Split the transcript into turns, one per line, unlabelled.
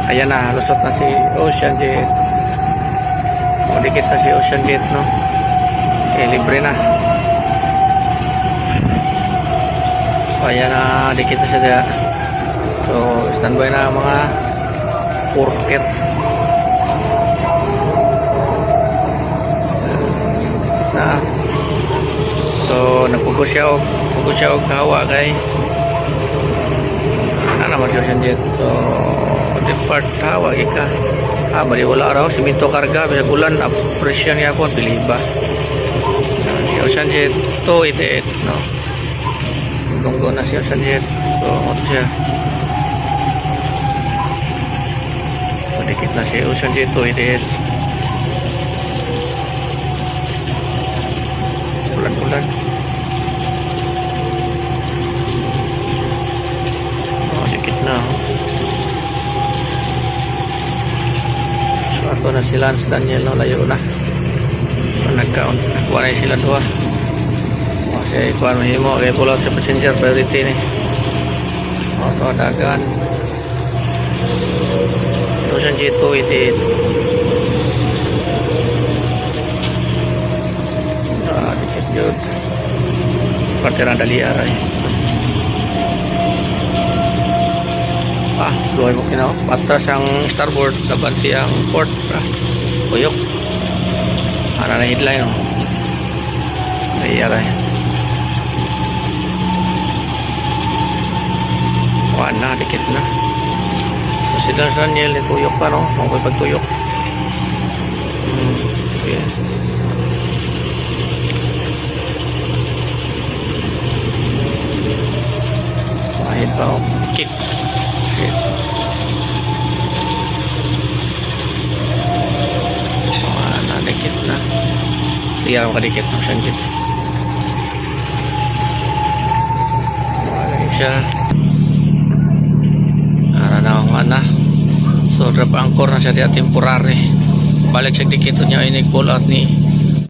Ayan na, lusot na si Ocean Jet. Dikit na si Ocean Jet, no? Libre na. So, ayan na, dikit na siya dyan. So, standby na mga porker. Na. So, nagpugo siya og kahawa kay ano naman si Ocean Jet. So, depart hawa ika. Bali wala raw siminto karga bisa bulan presyon niya po biliba. Si Ocean Jet 288, no. Tunggu na si Ocean Jet. So, ano siya? Dikit na si Ocean Jet 288. Bulan-bulan. Oh, dikit na. So, ato na si Lance Daniel, no, layo na. So, nagkaon. Kuha na sila doon. Kasi kuha mahimo. Kaya pull out sa passenger priority ni. O, so, dagan. Ocean Jet 288. Dikit yun. Partirang dali aray. Luhay mo kinaw. Patras ang starboard. Laban siyang port. Puyok. Ano na headline, no? Ay, aray. Na, dikit na. So, si Daniel, tuyok pa, no? Makoy pagtuyok. Okay. Mahit pa, oh. Dikit. Okay. Na, dikit na. Tiyaw ka dikit ng sangkit. Malay siya. Ana. So drop anchor na siya diya temporary. Balik siya dikito niya inig pull out ni